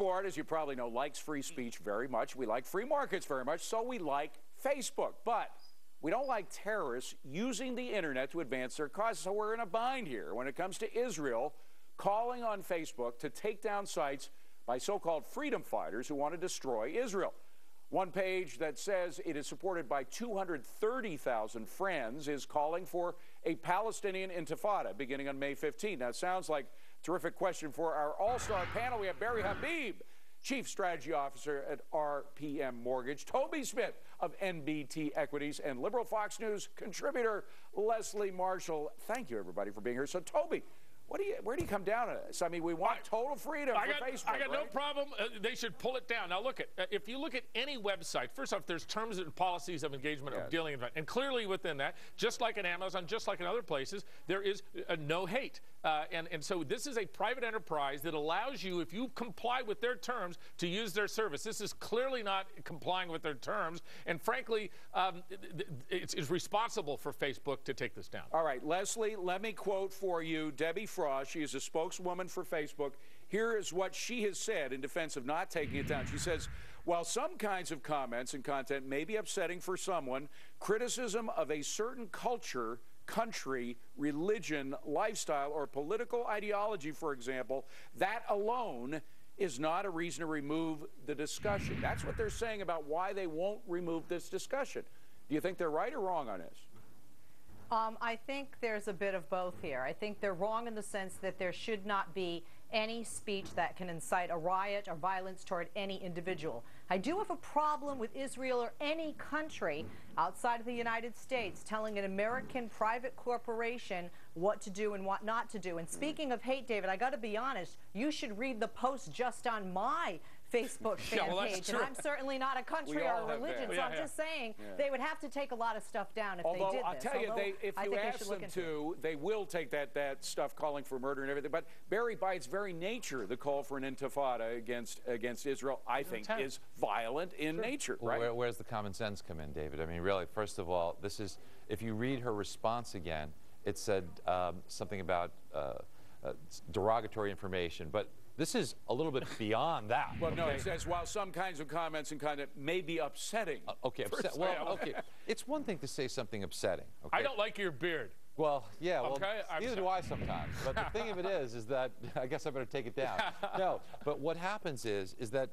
Scoreboard, as you probably know, likes free speech very much. We like free markets very much, so we like Facebook. But we don't like terrorists using the internet to advance their causes. So we're in a bind here when it comes to Israel calling on Facebook to take down sites by so-called freedom fighters who want to destroy Israel. One page that says it is supported by 230,000 friends is calling for a Palestinian Intifada beginning on May 15. Now, it sounds like a terrific question for our all-star panel. We have Barry Habib, Chief Strategy Officer at RPM Mortgage, Toby Smith of NBT Equities, and Liberal Fox News contributor Leslie Marshall. Thank you, everybody, for being here. So, Toby, where do you come down on this? I mean, we want total freedom for Facebook, I got right? no problem. They should pull it down. Now, look, if you look at any website, first off, there's terms and policies of engagement of dealing with it. And clearly within that, just like in Amazon, just like in other places, there is no hate. And so this is a private enterprise that allows you, if you comply with their terms, to use their service. This is clearly not complying with their terms. And frankly, it's responsible for Facebook to take this down. All right, Leslie, let me quote for you Debbie Frost. She is a spokeswoman for Facebook. Here is what she has said in defense of not taking it down. She says, while some kinds of comments and content may be upsetting for someone, criticism of a certain culture, country, religion, lifestyle, or political ideology, for example, that alone is not a reason to remove the discussion. That's what they're saying about why they won't remove this discussion. Do you think they're right or wrong on this? I think there's a bit of both here. I think they're wrong in the sense that there should not be any speech that can incite a riot or violence toward any individual. I do have a problem with Israel or any country outside of the United States telling an American private corporation what to do and what not to do. And speaking of hate, David, I got to be honest, you should read the post just on my Facebook fan page, and I'm certainly not a country or a religion, so I'm just saying they would have to take a lot of stuff down if they did this. I'll tell you, if you ask them to, they will take that stuff calling for murder and everything. But Barry, by its very nature, the call for an intifada against Israel, I think, is violent in nature, right? Well, where's the common sense come in, David? I mean, really, first of all, this is, if you read her response again, it said something about derogatory information, but this is a little bit beyond that. Well, no, it says, while some kinds of comments and content may be upsetting. Okay. It's one thing to say something upsetting. Okay? I don't like your beard. Well, yeah, well, neither do I sometimes. But the thing of it is that I guess I better take it down. No, but what happens is that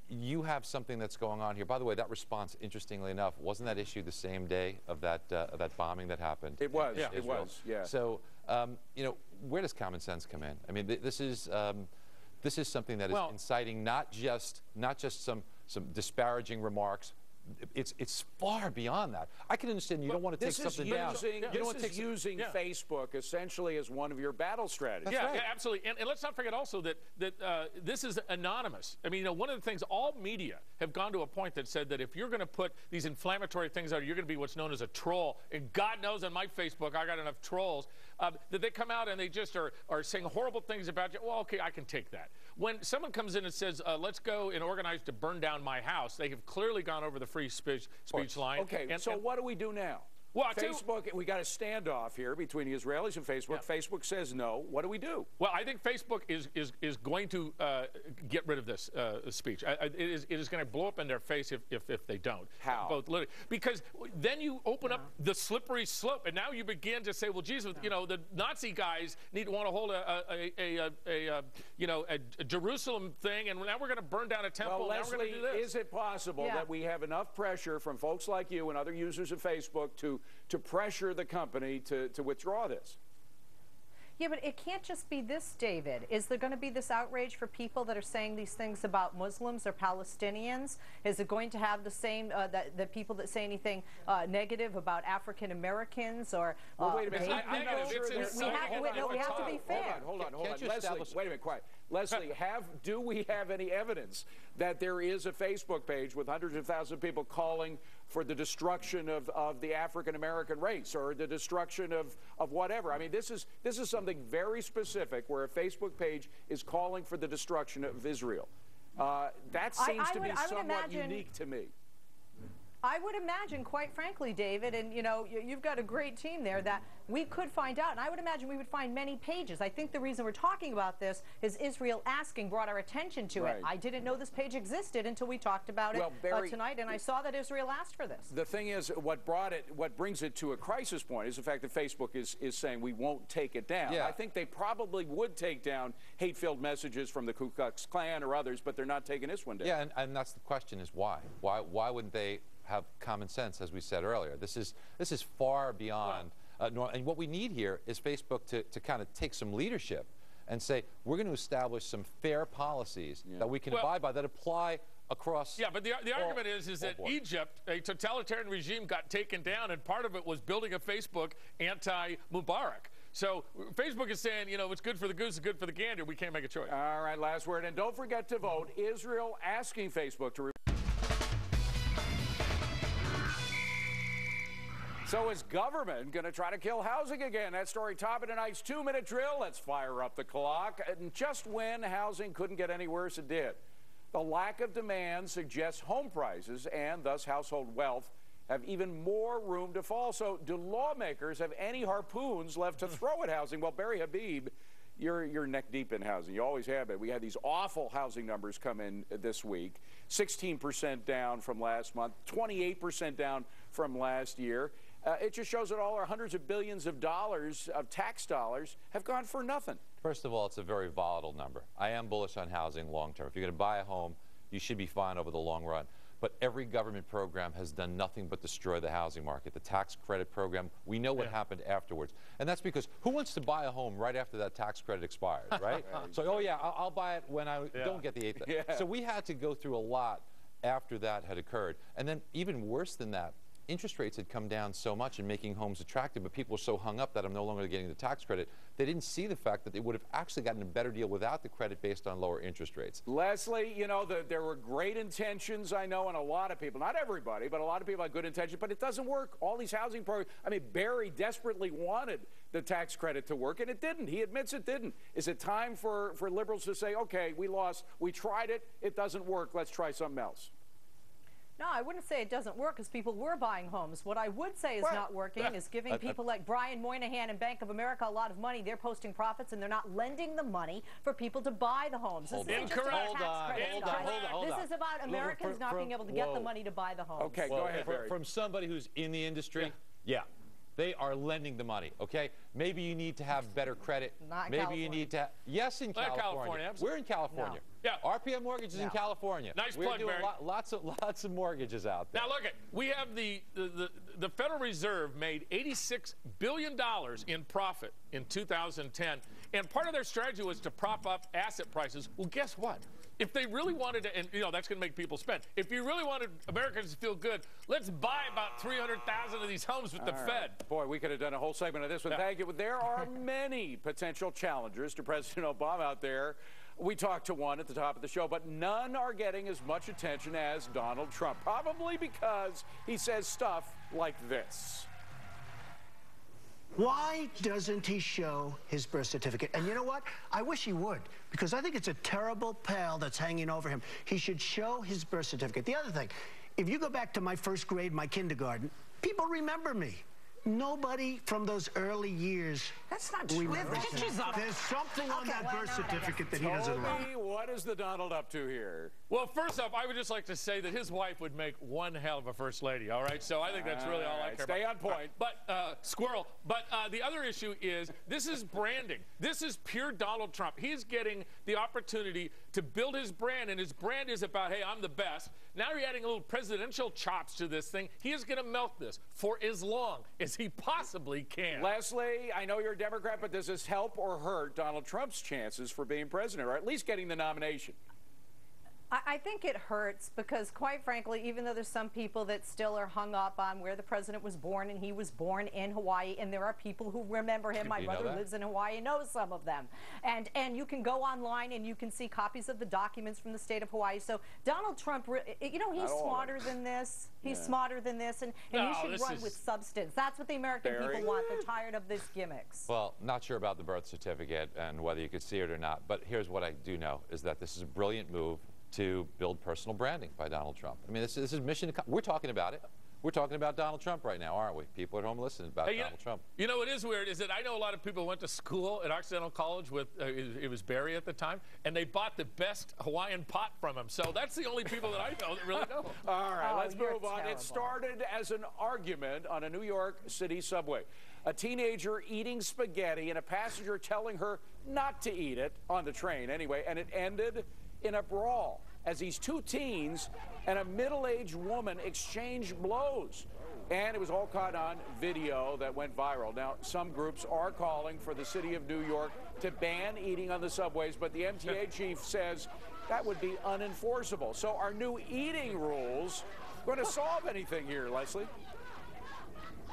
you have something that's going on here. By the way, that response, interestingly enough, wasn't that issued the same day of that bombing that happened? It was. Yeah. It was. Yeah. So, you know, where does common sense come in? I mean, this is something that is inciting not just some disparaging remarks. It's far beyond that. I can understand you don't want to take something down. This is using Facebook essentially as one of your battle strategies. Yeah, absolutely. And let's not forget also that this is anonymous. I mean, you know, one of the things, all media have gone to a point that said that if you're going to put these inflammatory things out, you're going to be what's known as a troll. And God knows on my Facebook, I got enough trolls that they come out and they just are saying horrible things about you. Well, okay, I can take that. When someone comes in and says, let's go and organize to burn down my house, they have clearly gone over the free speech line. Okay, so what do we do now? Well, Facebook, we got a standoff here between the Israelis and Facebook. Yeah. Facebook says no. What do we do? Well, I think Facebook is going to get rid of this speech. It is going to blow up in their face if they don't. How? Both literally. Because then you open up the slippery slope, and now you begin to say, well, geez, you know, the Nazi guys want to hold a Jerusalem thing, and now we're going to burn down a temple. Well, now Leslie, we're going to do this. is it possible that we have enough pressure from folks like you and other users of Facebook to pressure the company to withdraw this? Yeah, but it can't just be this, David. Is there going to be this outrage for people that are saying these things about Muslims or Palestinians? Is it going to have the same, the people that say anything negative about African Americans or wait a minute. we have to be fair. Hold on. Leslie, wait a minute, quiet. Leslie, do we have any evidence that there is a Facebook page with hundreds of thousands of people calling for the destruction of the African American race or the destruction of whatever? I mean, this is something very specific where a Facebook page is calling for the destruction of Israel. That seems to be somewhat unique to me. I would imagine, quite frankly, David, and you know, you've got a great team there, that we could find out, and I would imagine we would find many pages. I think the reason we're talking about this is Israel Asking brought our attention to it. I didn't know this page existed until we talked about it tonight, and I saw that Israel asked for this. The thing is, what brings it to a crisis point is the fact that Facebook is saying we won't take it down. I think they probably would take down hate-filled messages from the Ku Klux Klan or others, but they're not taking this one down. Yeah, and that's the question: is why? Why wouldn't they have common sense, as we said earlier? This is far beyond normal. And what we need here is Facebook to kind of take some leadership and say, we're going to establish some fair policies that we can abide by, that apply across. Yeah, but the argument is that Egypt, a totalitarian regime, got taken down, and part of it was building a Facebook anti-Mubarak. So Facebook is saying, you know, what's good for the goose is good for the gander. We can't make a choice. All right, last word. And don't forget to vote. Israel asking Facebook to... So is government going to try to kill housing again? That story topping tonight's 2-minute drill. Let's fire up the clock. And just when housing couldn't get any worse, it did. The lack of demand suggests home prices and thus household wealth have even more room to fall. So do lawmakers have any harpoons left to throw at housing? Well, Barry Habib, you're neck deep in housing. You always have been. We had these awful housing numbers come in this week. 16% down from last month, 28% down from last year. It just shows that all our hundreds of billions of dollars of tax dollars have gone for nothing. First of all, it's a very volatile number. I am bullish on housing long term. If you're going to buy a home, you should be fine over the long run. But every government program has done nothing but destroy the housing market. The tax credit program, we know what happened afterwards. And that's because who wants to buy a home right after that tax credit expires, right? So, oh yeah, I'll buy it when I don't get the 8th. So we had to go through a lot after that had occurred. And then even worse than that, interest rates had come down so much and making homes attractive, but people were so hung up that I'm no longer getting the tax credit. They didn't see the fact that they would have actually gotten a better deal without the credit based on lower interest rates. Leslie, you know, there were great intentions, I know, and a lot of people, not everybody, but a lot of people had good intentions, but it doesn't work. All these housing programs, I mean, Barry desperately wanted the tax credit to work, and it didn't. He admits it didn't. Is it time for liberals to say, okay, we lost, we tried it, it doesn't work, let's try something else? No, I wouldn't say it doesn't work, because people were buying homes. What I would say is not working is giving people like Brian Moynihan and Bank of America a lot of money. They're posting profits, and they're not lending the money for people to buy the homes. This isn't just about tax credits, guys. This is about Americans not being able to get the money to buy the homes. Okay, go ahead, Barry. From somebody who's in the industry, they are lending the money, okay? Maybe you need to have better credit. Not in Maybe California. you need to... Yes, in California. We're in California. Yeah. RPM Mortgages in California. Nice We're plug, doing Barry. Lots of mortgages out there. Now look, we have the Federal Reserve made $86 billion in profit in 2010, and part of their strategy was to prop up asset prices. Well, guess what? If they really wanted to, and you know that's going to make people spend. If you really wanted Americans to feel good, let's buy about 300,000 of these homes with the Fed. Boy, we could have done a whole segment of this one. Thank you. There are many potential challengers to President Obama out there. We talked to one at the top of the show, but none are getting as much attention as Donald Trump, probably because he says stuff like this. Why doesn't he show his birth certificate? And you know what? I wish he would, because I think it's a terrible pall that's hanging over him. He should show his birth certificate. The other thing, if you go back to my first grade, my kindergarten, people remember me. Nobody from those early years. That's not true. There's something on that birth certificate that he doesn't like. What is the Donald up to here? Well, first off, I would just like to say that his wife would make one hell of a first lady, all right? So I think that's really all I care about. Stay on point. But, squirrel. But the other issue is this is branding. This is pure Donald Trump. He's getting the opportunity to build his brand, and his brand is about, hey, I'm the best. Now you're adding a little presidential chops to this thing. He is going to milk this for as long as he possibly can. Leslie, I know you're a Democrat, but does this help or hurt Donald Trump's chances for being president, or at least getting the nomination? I think it hurts because, quite frankly, even though there's some people that still are hung up on where the president was born, and he was born in Hawaii, and there are people who remember him. My brother lives in Hawaii and knows some of them. And you can go online and you can see copies of the documents from the state of Hawaii. So Donald Trump, you know, he's smarter than this. He's smarter than this, and you should run with substance. That's what the American people want. They're tired of these gimmicks. Well, not sure about the birth certificate and whether you could see it or not, but here's what I do know, is that this is a brilliant move to build personal branding by Donald Trump. I mean, this is mission. We're talking about it. We're talking about Donald Trump right now, aren't we? People at home listening about Donald Trump. You know what is weird is that I know a lot of people went to school at Occidental College with, it was Barry at the time, and they bought the best Hawaiian pot from him. So that's the only people that I know that really know him. All right, let's move on. Terrible. It started as an argument on a New York City subway. A teenager eating spaghetti and a passenger telling her not to eat it on the train anyway, and it ended in a brawl as these two teens and a middle-aged woman exchanged blows. And it was all caught on video that went viral. Now, some groups are calling for the city of New York to ban eating on the subways, but the MTA chief says that would be unenforceable. So are new eating rules going to solve anything here, Leslie?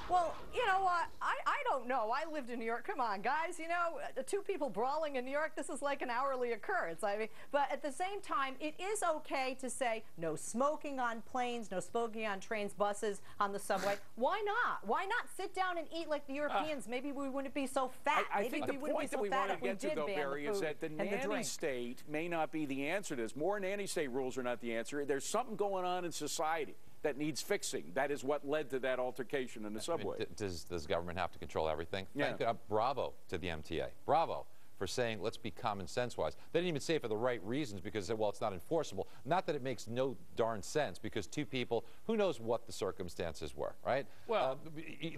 Well, you know what? I don't know. I lived in New York. Come on, guys. You know, two people brawling in New York, this is like an hourly occurrence. I mean, but at the same time, it is okay to say no smoking on planes, no smoking on trains, buses, on the subway. Why not? Why not sit down and eat like the Europeans? Maybe we wouldn't be so fat. I think the point that we want to get to, though, Barry, is that the nanny state may not be the answer to this. More nanny state rules are not the answer. There's something going on in society that needs fixing. That is what led to that altercation in the subway. I mean, does government have to control everything? Yeah. Bravo to the MTA. Bravo for saying, let's be common sense-wise. They didn't even say it for the right reasons because, well, it's not enforceable. Not that it makes no darn sense because two people, who knows what the circumstances were, right? Well,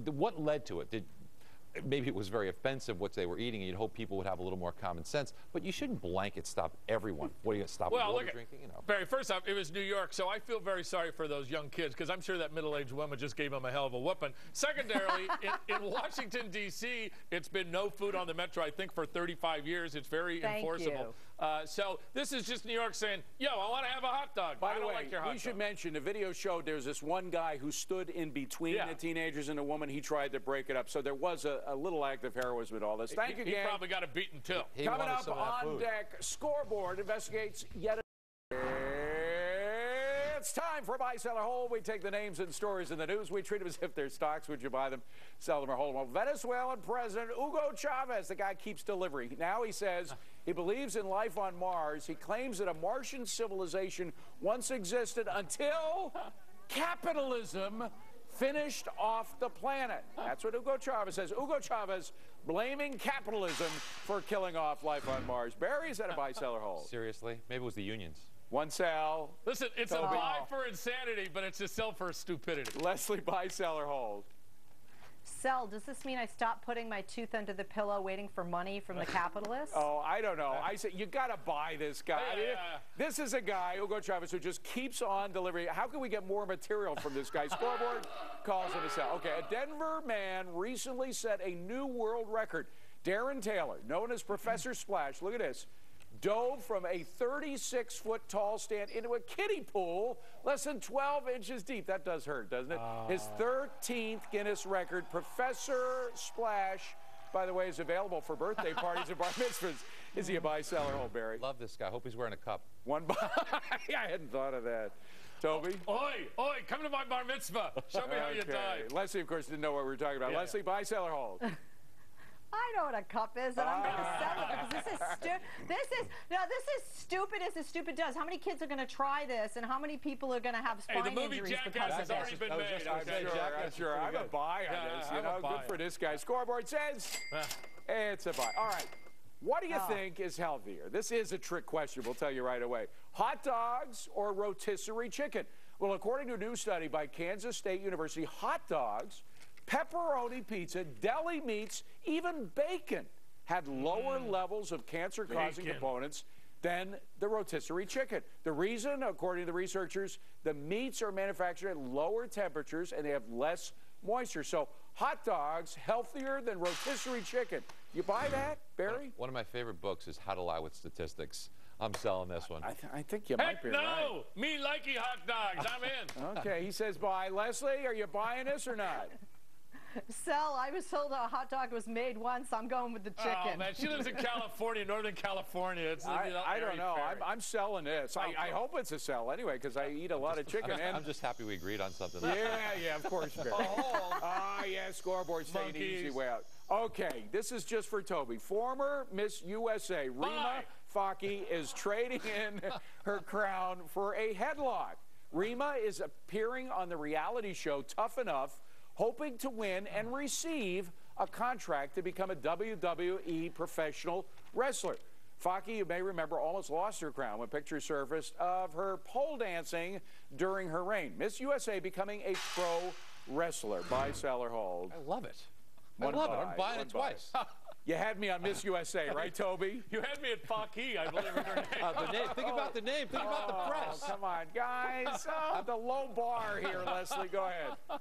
what led to it? Maybe it was very offensive what they were eating, and you'd hope people would have a little more common sense. But you shouldn't blanket stop everyone. What are you going to stop water drinking? You know. Barry, first off, it was New York, so I feel very sorry for those young kids because I'm sure that middle-aged woman just gave them a hell of a whooping. Secondarily, in Washington, D.C., it's been no food on the metro, I think, for 35 years. It's very enforceable. So this is just New York saying, yo, I want to have a hot dog. By the way, like your hot we should dog. mention, the video showed there's this one guy who stood in between the teenagers and the woman. He tried to break it up. So there was a little act of heroism in all this. Thank you again. He probably got a beaten, too. Coming up on deck, Scoreboard investigates yet It's time for Buy, Sell, or Hold. We take the names and stories in the news. We treat them as if they're stocks. Would you buy them, sell them, or hold them? Well, Venezuelan President Hugo Chavez, the guy keeps delivering. Now he says he believes in life on Mars. He claims that a Martian civilization once existed until capitalism finished off the planet. That's what Hugo Chavez says. Hugo Chavez blaming capitalism for killing off life on Mars. Barry, is that a buy, sell, or hold? Seriously? Maybe it was the unions. One sell. Listen, it's a buy for insanity, but it's a sell for stupidity. Leslie, buy, sell, or hold? Sell. Does this mean I stop putting my tooth under the pillow waiting for money from the capitalists? Oh, I don't know. I said you got to buy this guy. This is a guy, Hugo Chavez, who just keeps on delivering. How can we get more material from this guy? Scoreboard calls him a sell. Okay, a Denver man recently set a new world record. Darren Taylor, known as Professor Splash, look at this, dove from a 36-foot tall stand into a kiddie pool less than 12 inches deep. That does hurt, doesn't it? His 13th Guinness record. Professor Splash, by the way, is available for birthday parties and bar mitzvahs. Is he a buy, sell, or hold, Barry? Love this guy. Hope he's wearing a cup. One buy. I hadn't thought of that. Toby? Oi, come to my bar mitzvah. Show me how you die. Leslie, of course, didn't know what we were talking about. Leslie, buy, sell, or hold? I know what a cup is, and I'm going to sell it because this is stupid as stupid does. How many kids are going to try this, and how many people are going to have spine injuries because of has this? already been made. I'm sure. I'm a buy on this. You know, good for this guy. Scoreboard says it's a buy. All right. What do you think is healthier? This is a trick question. We'll tell you right away. Hot dogs or rotisserie chicken? Well, according to a new study by Kansas State University, hot dogs, pepperoni pizza, deli meats, even bacon had lower levels of cancer-causing components than the rotisserie chicken. The reason, according to the researchers, the meats are manufactured at lower temperatures and they have less moisture. So hot dogs healthier than rotisserie chicken. You buy that, Barry? One of my favorite books is How to Lie with Statistics. I'm selling this one. I think you might be right. No! Me likey hot dogs. I'm in. Okay, he says buy. Leslie, are you buying this or not? Sell. I was told a hot dog was made once. I'm going with the chicken. Oh, man, she lives in California, Northern California. It's I don't know. I'm selling this. I hope it's a sell anyway because I eat a lot of chicken. I'm just happy we agreed on something. Yeah, of course, Barry. Yeah, Scoreboard's taking the easy way out. Okay, this is just for Toby. Former Miss USA, Rima Faki is trading in her crown for a headlock. Rima is appearing on the reality show Tough Enough, hoping to win and receive a contract to become a WWE professional wrestler. Faki, you may remember, almost lost her crown when pictures surfaced of her pole dancing during her reign. Miss USA becoming a pro wrestler. Buy, sell, or hold. I love it. I love it. I'm buying it twice. You had me on Miss USA, right, Toby? You had me at Faki, I believe in her name. The name. Think about the name. Think about the press. Come on, guys. The low bar here, Leslie. Go ahead.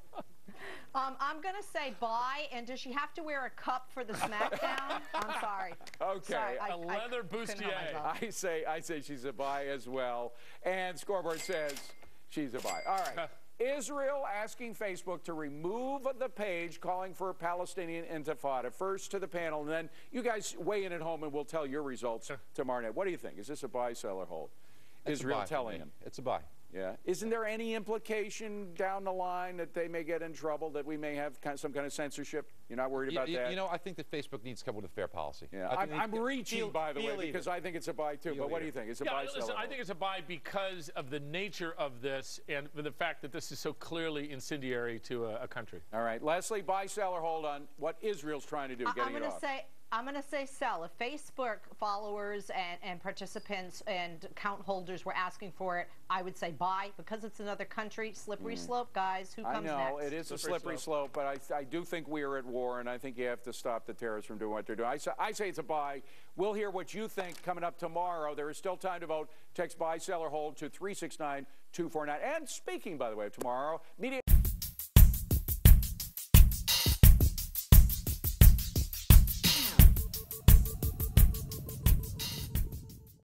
I'm going to say buy, and does she have to wear a cup for the SmackDown? I'm sorry. Okay. Sorry, a leather bustier. I say she's a buy as well. And Scoreboard says she's a buy. All right. Israel asking Facebook to remove the page calling for a Palestinian Intifada. First to the panel, and then you guys weigh in at home, and we'll tell your results tomorrow night. What do you think? Is this a buy, sell, or hold? It's Israel a buy telling him. It's a buy. Yeah. Isn't there any implication down the line that they may get in trouble, that we may have some kind of censorship? You're not worried about that? You know, I think that Facebook needs to come with a fair policy. Yeah. I'm reaching, by the way, because I think it's a buy, too. But what do you think? It's a buy, sell, or hold? I think it's a buy because of the nature of this and the fact that this is so clearly incendiary to a country. All right. Leslie, buy, sell, or hold on what Israel's trying to do, getting it off. I'm going to say sell. If Facebook followers and participants and account holders were asking for it, I would say buy, because it's another country. Slippery slope, guys. Who comes next? I know, it is a slippery slope, but I do think we are at war, and I think you have to stop the terrorists from doing what they're doing. I say it's a buy. We'll hear what you think coming up tomorrow. There is still time to vote. Text buy, sell, or hold to 369-249. And speaking, by the way, of tomorrow, media